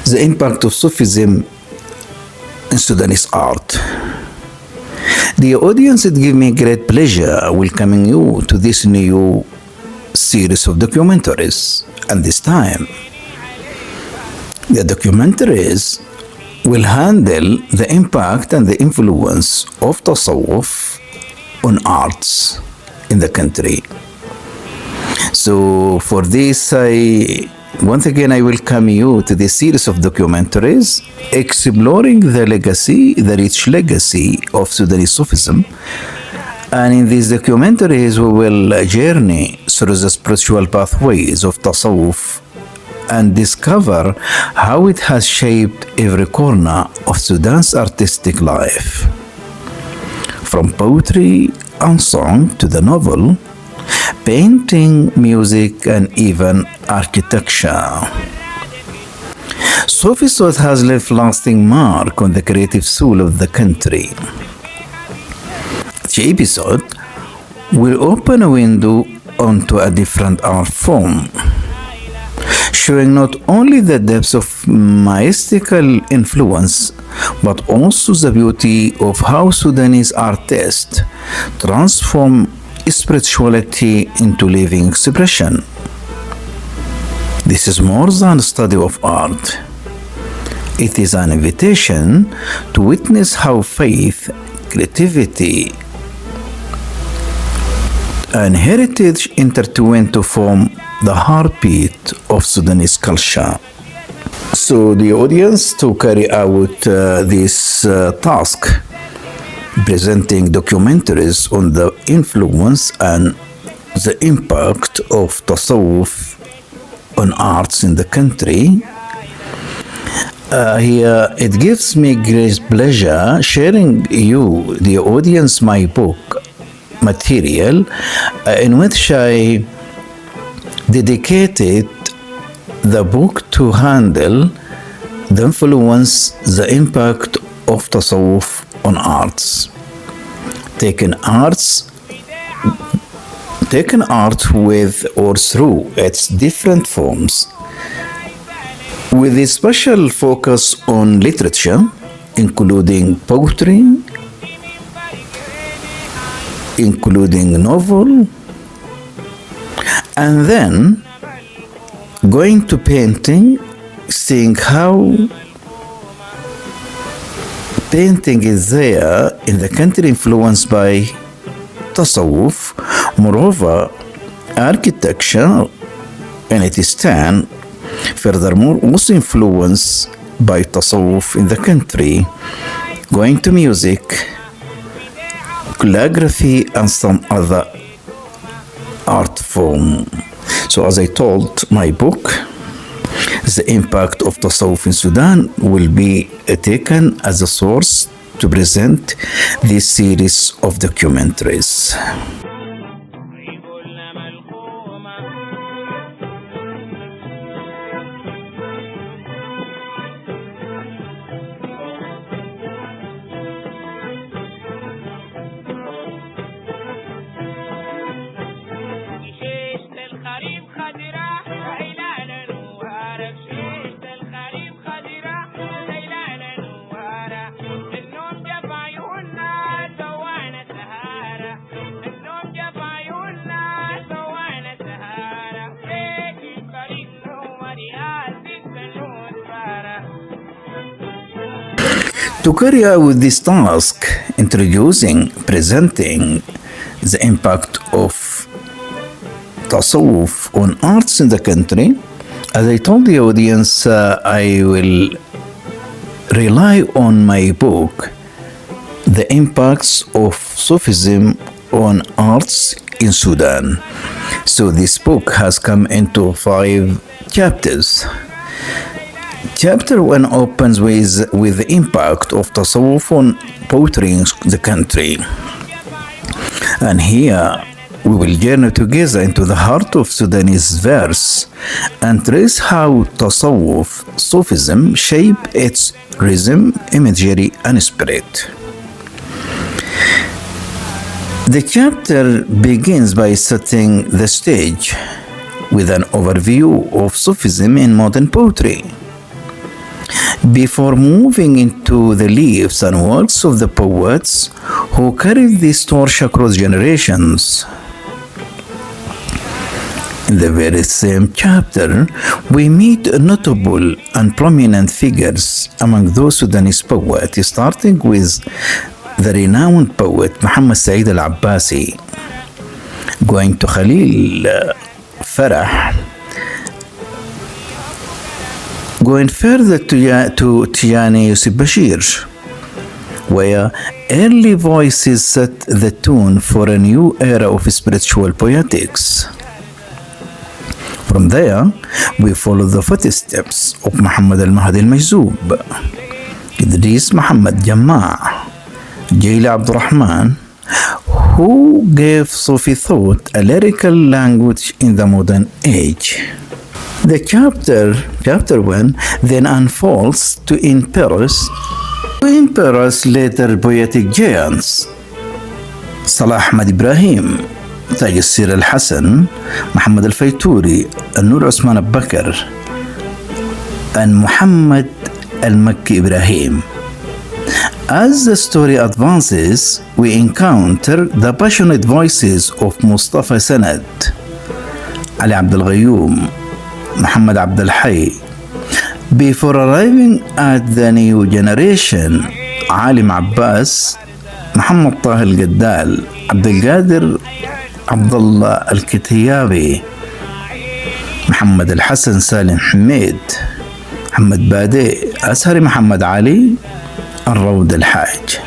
The impact of Sufism in Sudanese art. The audience, it gives me great pleasure welcoming you to this new series of documentaries. And this time, the documentaries will handle the impact and the influence of Tasawwuf on arts in the country. So for this, once again, I welcome you to this series of documentaries exploring the rich legacy of Sudanese Sufism. And in these documentaries, we will journey through the spiritual pathways of Tasawwuf and discover how it has shaped every corner of Sudan's artistic life. From poetry and song to the novel, painting, music, and even architecture. Sufism has left lasting mark on the creative soul of the country. The episode will open a window onto a different art form, showing not only the depth of mystical influence, but also the beauty of how Sudanese artists transform spirituality into living expression. This is more than a study of art. It is an invitation to witness how faith, creativity, and heritage intertwine to form the heartbeat of Sudanese culture. So the audience to carry out this task, presenting documentaries on the influence and the impact of Tasawwuf on arts in the country. Here it gives me great pleasure sharing you, the audience, my book material in which I dedicated the book to handle the influence, the impact of Tasawwuf on arts. Taking art with or through its different forms, with a special focus on literature, including poetry, including novel, and then going to painting, seeing how painting is there in the country influenced by Tasawwuf. Moreover, architecture in its turn, furthermore, also influenced by Tasawwuf in the country. Going to music, calligraphy, and some other art form. So as I told, my book, The Impact of Tasawwuf in Sudan, will be taken as a source to present this series of documentaries. To carry out this task, introducing, presenting the impact of Tasawwuf on arts in the country, as I told the audience, I will rely on my book, The Impacts of Sufism on Arts in Sudan. So this book has come into 5 chapters. Chapter 1 opens with the impact of Tasawwuf on poetry in the country. And here we will journey together into the heart of Sudanese verse and trace how Tasawwuf, Sufism, shape its rhythm, imagery, and spirit. The chapter begins by setting the stage with an overview of Sufism in modern poetry. before moving into the lives and works of the poets who carried this torch across generations. In the very same chapter, we meet notable and prominent figures among those Sudanese poets, starting with the renowned poet Muhammad Said al-Abbasi, going to Khalil Farah, going further to Tijani Yusuf Bashir, where early voices set the tone for a new era of spiritual poetics. From there, we follow the footsteps of Muhammad al-Mahdi al-Majzoub, Idris Muhammad Jamma', Jaili Abdurrahman, who gave Sufi thought a lyrical language in the modern age. The chapter 1, then unfolds to emperors later poetic giants, Salah Ahmad Ibrahim, تاج السير الحسن, محمد الفيتوري, النور عثمان البكر, and Muhammad al-Makki Ibrahim. As the story advances, we encounter the passionate voices of Mustafa Sanad, Ali Abdul Ghayoom, Muhammad Abdul Hayy, before arriving at the new generation, Alim Abbas, Muhammad Taha al-Gaddal, Abdul Qadir Abdullah al-Kitayabi, Muhammad al-Hassan Salim Hamid, Muhammad Badi, Ashari Muhammad Ali, and Rawd al-Haj.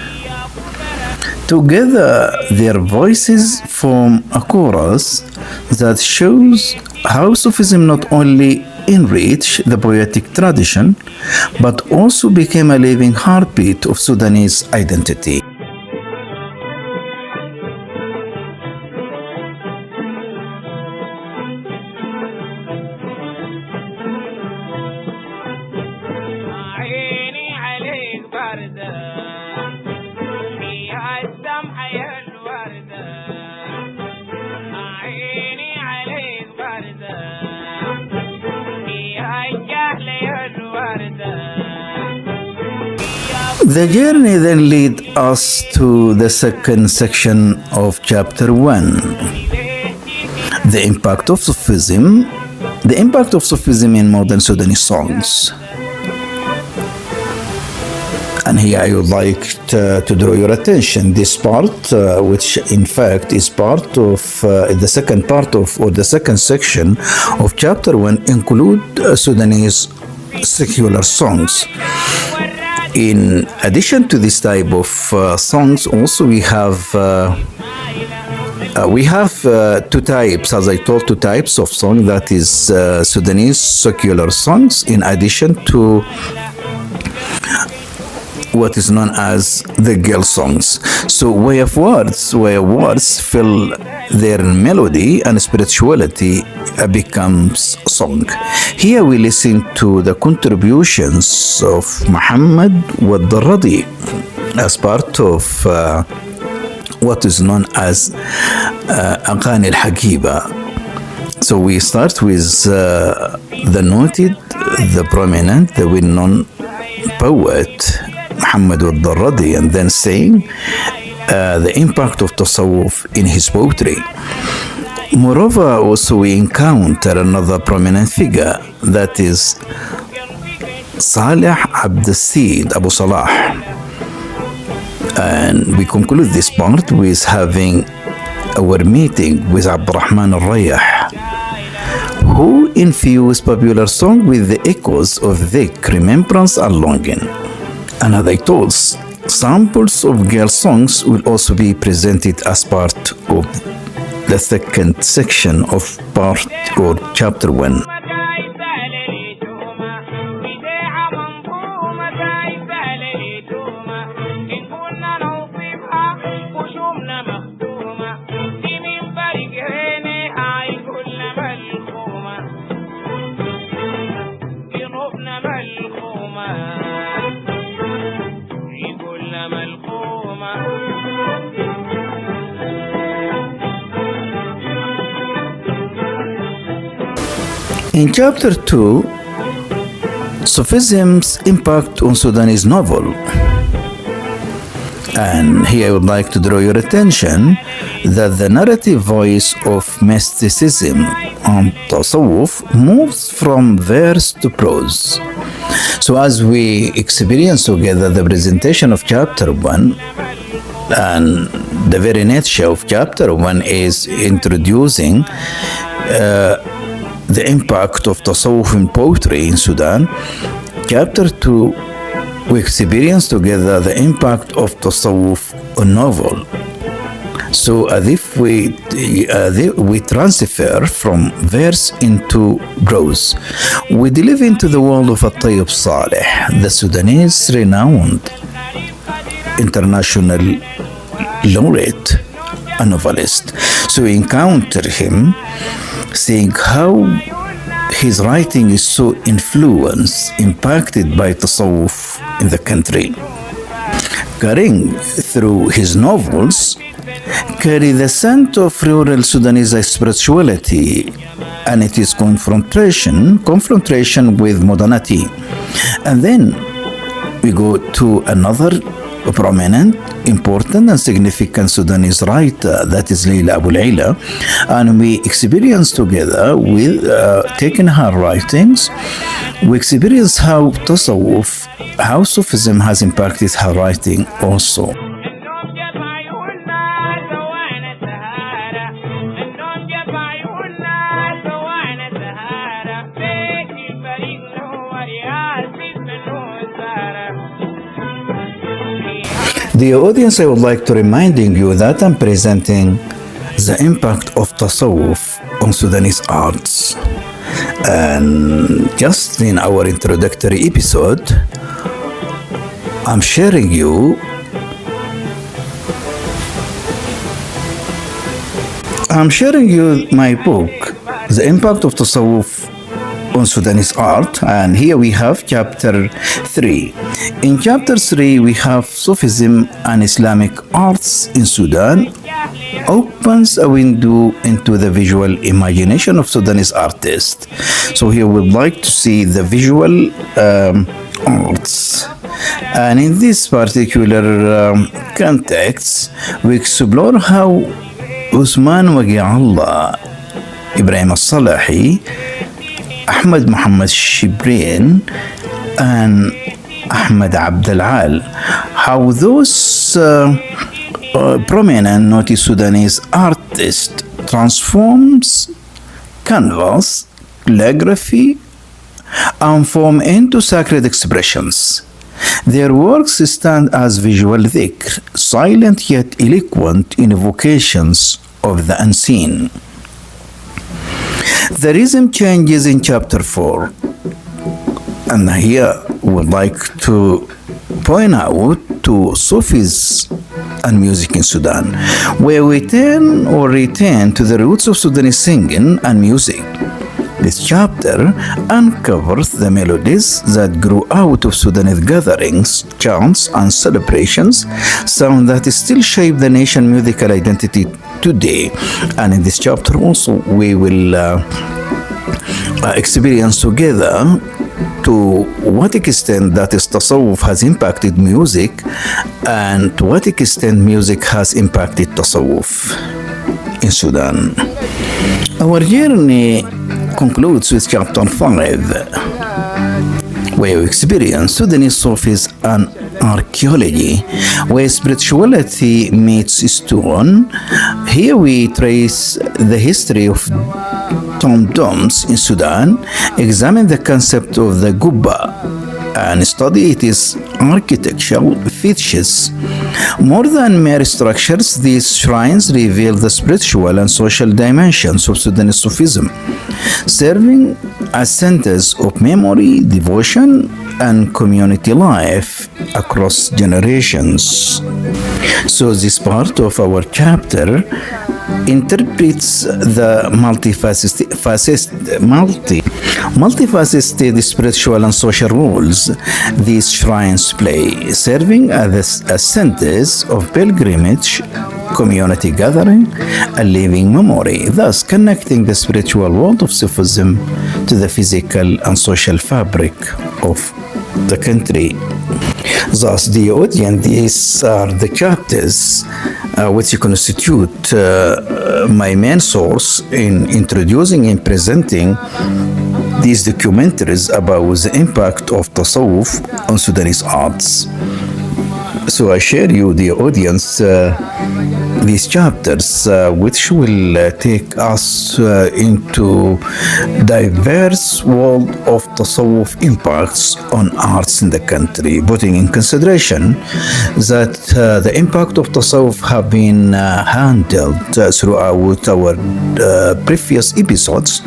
Together, their voices form a chorus that shows how Sufism not only enriched the poetic tradition, but also became a living heartbeat of Sudanese identity. The journey then leads us to the second section of chapter 1, the impact of Sufism in modern Sudanese songs. And here I would like to draw your attention. This part, which in fact is part of the second part of, or the second section of chapter 1, include Sudanese secular songs. In addition to this type of songs, also we have two types, as I told, two types of song. That is Sudanese secular songs, in addition to what is known as the girl songs. So where words fill their melody and spirituality becomes song. Here we listen to the contributions of Muhammad Wad-Darradi as part of what is known as Aqani al-Hakiba. So we start with the noted, the prominent, the well-known poet Muhammad Wad-Darradi, and then saying the impact of Tasawwuf in his poetry. Moreover, also we encounter another prominent figure, that is Salih Abd al-Sid Abu Salah. And we conclude this part with having our meeting with Abdurrahman al-Rayah, who infused popular song with the echoes of dhikr, remembrance and longing. And as I told, samples of girl songs will also be presented as part of the second section of part or chapter 1. In chapter 2, Sufism's impact on Sudanese novel. And here I would like to draw your attention that the narrative voice of mysticism and tasawwuf moves from verse to prose. So as we experience together the presentation of chapter 1, and the very nature of chapter 1 is introducing the impact of tasawwuf in poetry in Sudan. Chapter 2, we experience together the impact of tasawwuf on novel. So as if we transfer from verse into prose. We delve into the world of At-Tayyib Saleh, the Sudanese renowned international laureate, a novelist. So we encounter him, seeing how his writing is so impacted by tasawwuf in the country. Carrying through his novels carry the scent of rural Sudanese spirituality, and it is confrontation with modernity. And then we go to another prominent, important and significant Sudanese writer, that is Leila Abu Laila, and we experience together with taking her writings, we experience how tasawwuf, how Sufism has impacted her writing also. Dear audience, I would like to reminding you that I'm presenting the impact of tasawwuf on Sudanese arts. And just in our introductory episode, I'm sharing you my book, The Impact of Tasawwuf on Sudanese Art, and here we have chapter 3. In chapter 3 we have Sufism and Islamic arts in Sudan opens a window into the visual imagination of Sudanese artists. So here we would like to see the visual arts, and in this particular context we explore how Usman Waqi'Allah, Ibrahim al-Salahi, Ahmad Muhammad Shibrin and Ahmad Abdel Al, how those prominent noted Sudanese artists transforms canvas, calligraphy and form into sacred expressions. Their works stand as visual dhikr, silent yet eloquent in evocations of the unseen. The rhythm changes in chapter 4, and here we would like to point out to Sufis and music in Sudan, where we return to the roots of Sudanese singing and music. This chapter uncovers the melodies that grew out of Sudanese gatherings, chants, and celebrations, sound that still shape the nation's musical identity today. And in this chapter also we will experience together to what extent that tasawwuf has impacted music, and to what extent music has impacted tasawwuf in Sudan. Our journey concludes with chapter 5, where we experience Sudanese Sufis and archaeology, where spirituality meets stone. Here we trace the history of tombs in Sudan, examine the concept of the Gubba, and study its architectural features. More than mere structures, these shrines reveal the spiritual and social dimensions of Sudanese Sufism, serving as centers of memory, devotion, and community life across generations. So this part of our chapter interprets the multifaceted spiritual and social roles these shrines play, serving as centers of pilgrimage, community gathering, and living memory, thus connecting the spiritual world of Sufism to the physical and social fabric of the country. Thus, the audience, these are the chapters which constitute my main source in introducing and presenting these documentaries about the impact of Tasawwuf on Sudanese arts. So I share you, the audience, these chapters which will take us into diverse world of Tasawwuf impacts on arts in the country, putting in consideration that the impact of Tasawwuf have been handled throughout our previous episodes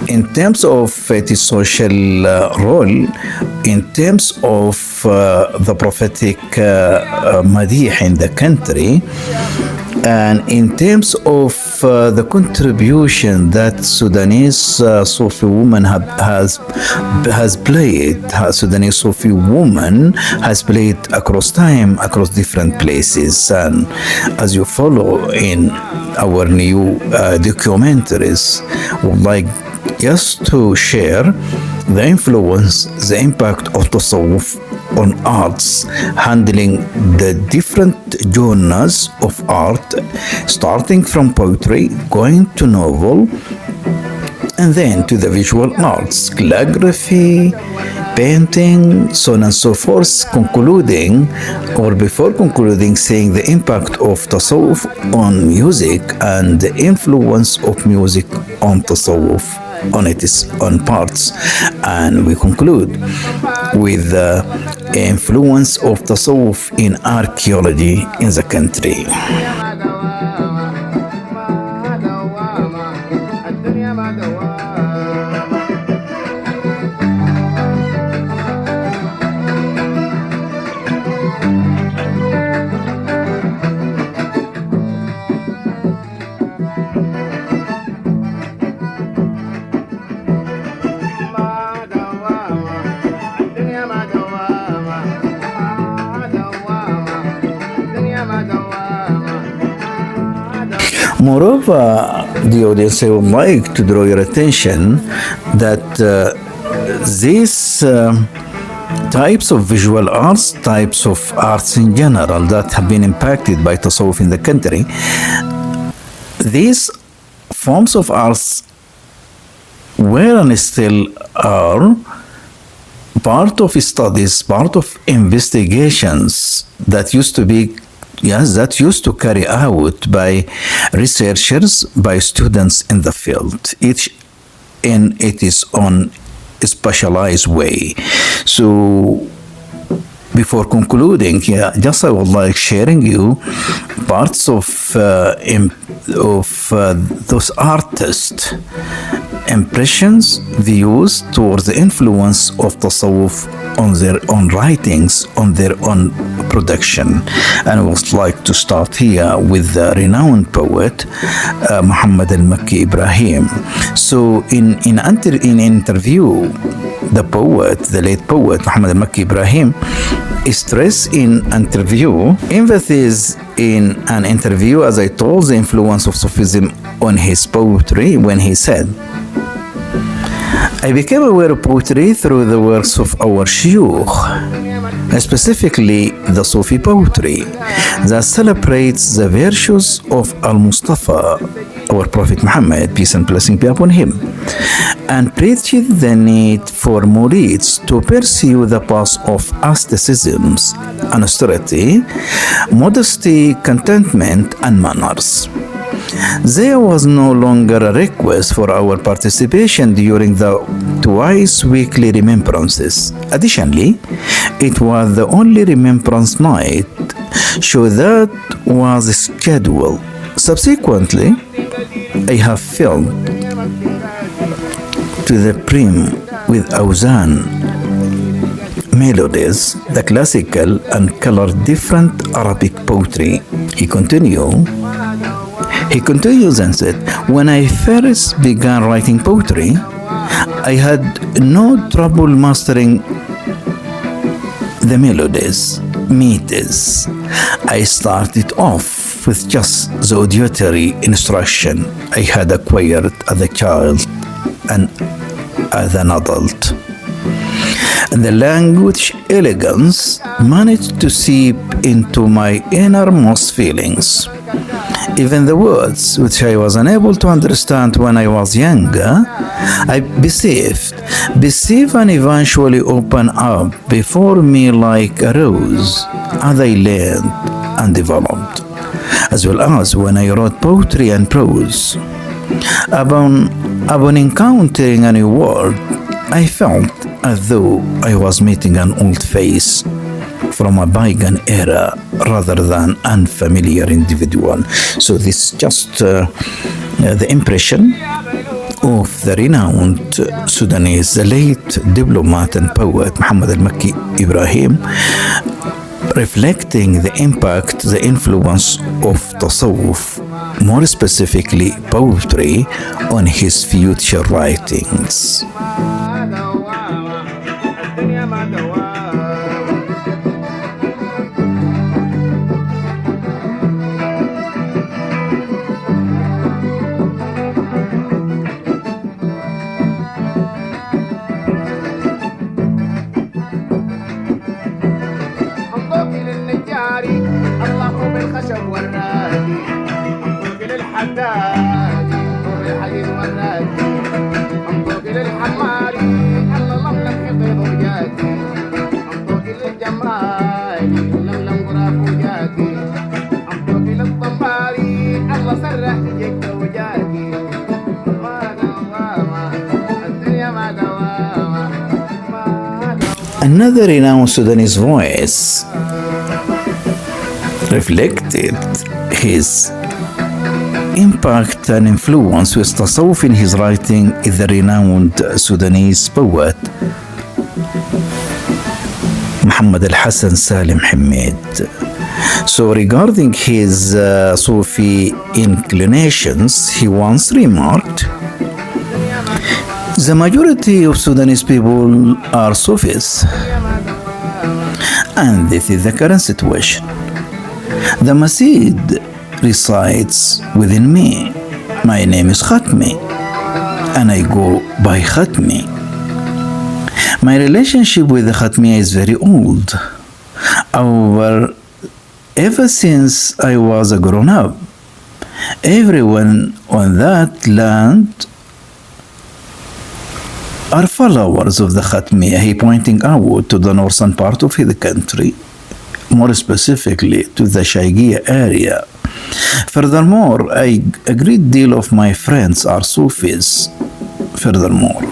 in terms of its social role, in terms of the prophetic madih in the country, and in terms of the contribution that Sudanese Sufi woman has played, Sudanese Sufi woman has played across time, across different places. And as you follow in our new documentaries, would like just to share the influence, the impact of Tasawwuf on arts, handling the different genres of art, starting from poetry, going to novel, and then to the visual arts, calligraphy, painting, so on and so forth, concluding, or before concluding, saying the impact of Tasawwuf on music and the influence of music on Tasawwuf, on its own parts. And we conclude with the influence of Tasawwuf in archaeology in the country. Moreover, the audience, I would like to draw your attention that these types of visual arts, types of arts in general that have been impacted by Tasawwuf in the country, these forms of arts were and still are part of studies, part of investigations that used to be carry out by researchers, by students in the field, each in its own specialized way. So before concluding, just I would like sharing you parts of those artists' impressions, views towards the influence of Tasawwuf on their own writings, on their own production. And I would like to start here with the renowned poet Muhammad al-Makki Ibrahim. So in interview, the poet, the late poet Muhammad al-Makki Ibrahim, stressed in interview, emphasis in an interview, as I told, the influence of Sufism on his poetry when he said, I became aware of poetry through the works of our shuyukh, specifically the Sufi poetry that celebrates the virtues of Al-Mustafa, our Prophet Muhammad, peace and blessing be upon him, and preaches the need for murids to pursue the path of asceticism, austerity, modesty, contentment, and manners. There was no longer a request for our participation during the twice weekly remembrances. Additionally, it was the only remembrance night, so that was scheduled. Subsequently, I have filled to the brim with awzan, melodies, the classical and color different Arabic poetry. He continues and said, when I first began writing poetry, I had no trouble mastering the melodies, meters. I started off with just the auditory instruction I had acquired as a child and as an adult. and the language elegance managed to seep into my innermost feelings. Even the words which I was unable to understand when I was younger, I perceived and eventually opened up before me like a rose, as I learned and developed, as well as when I wrote poetry and prose. Upon encountering a new word, I felt as though I was meeting an old face from a bygone era rather than unfamiliar individual. So this is just the impression of the renowned Sudanese, the late diplomat and poet Muhammad al-Makki Ibrahim, reflecting the impact, the influence of Tasawwuf, more specifically poetry, on his future writings. Another renowned Sudanese voice reflected his impact and influence with Tasawwuf in his writing is the renowned Sudanese poet Muhammad al-Hassan Salim Hamid. So regarding his Sufi inclinations, he once remarked, "The majority of Sudanese people are Sufis, and this is the current situation. The Masjid resides within me. My name is Khatmi, and I go by Khatmi. My relationship with the Khatmiya is very old. However, ever since I was a grown-up, everyone on that land are followers of the Khatmiya." He pointing out to the northern part of the country, more specifically to the Shaigiya area. Furthermore, a great deal of my friends are Sufis. Furthermore,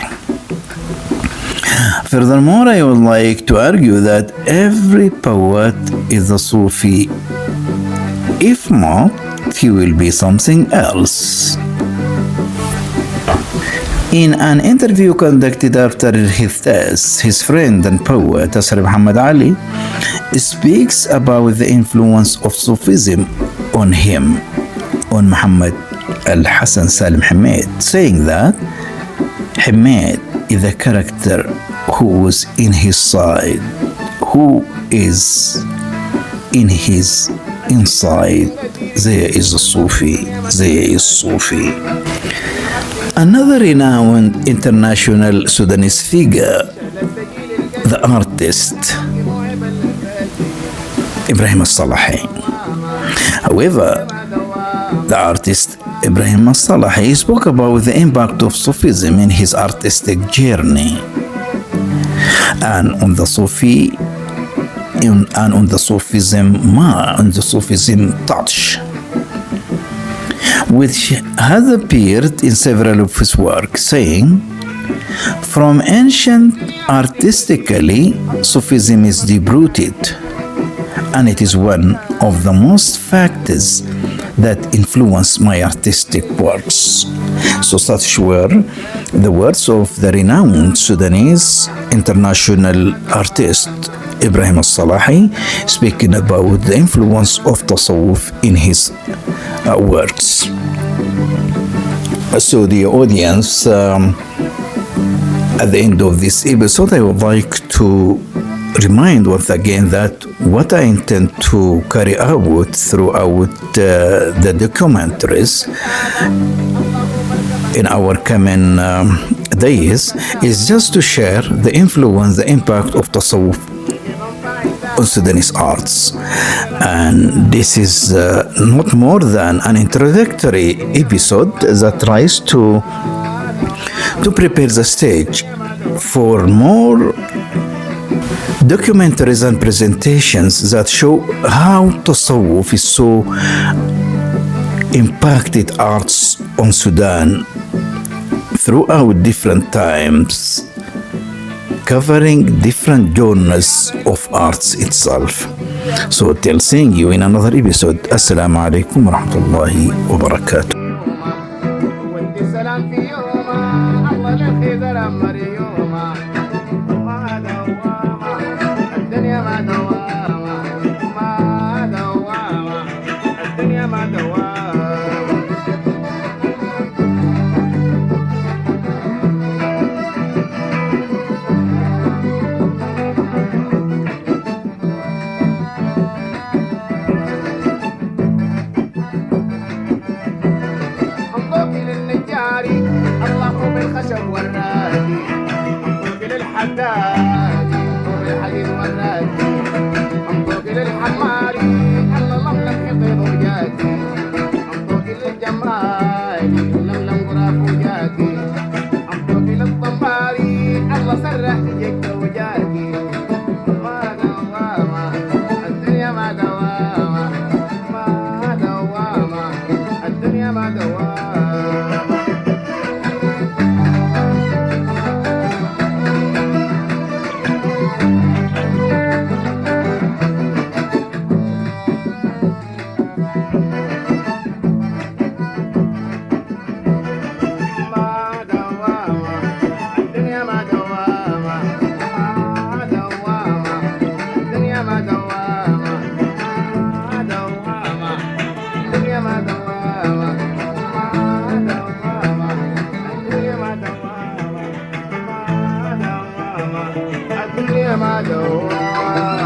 I would like to argue that every poet is a Sufi. If not, he will be something else. In an interview conducted after his death, his friend and poet Asr Muhammad Ali speaks about the influence of Sufism on him, on Muhammad al-Hassan Salim Hamid, saying that Hamid is a character who is in his side, who is in his inside. There is a Sufi, there is Sufi. Another renowned international Sudanese figure, the artist Ibrahim al-Salahi. However, the artist Ibrahim al-Salahi spoke about the impact of Sufism in his artistic journey and on the Sufism touch, which has appeared in several of his works, saying, "From ancient artistically, Sufism is deep-rooted, and it is one of the most factors that influence my artistic works." So such were the words of the renowned Sudanese international artist Ibrahim al-Salahi, speaking about the influence of Tasawwuf in his works. So the audience, at the end of this episode, I would like to remind once again that what I intend to carry out throughout the documentaries in our coming days is just to share the influence, the impact of Tasawwuf on Sudanese arts. And this is not more than an introductory episode that tries to prepare the stage for more documentaries and presentations that show how Tasawwuf is so impacted arts on Sudan throughout different times, covering different genres of arts itself. So till seeing you in another episode, Assalamu alaikum wa rahmatullahi wa barakatuh. الخشب والرادي انطوق للحدادي انطوق الحديد والرادي انطوق للحماري الله لملم حيطين وجاتي انطوق للجمالي لملم غراف وجاتي انطوق للطماري الله سرح جيك وجاتي ما دوامة الدنيا ما دوامة ما دوامة الدنيا ما دوامة my door.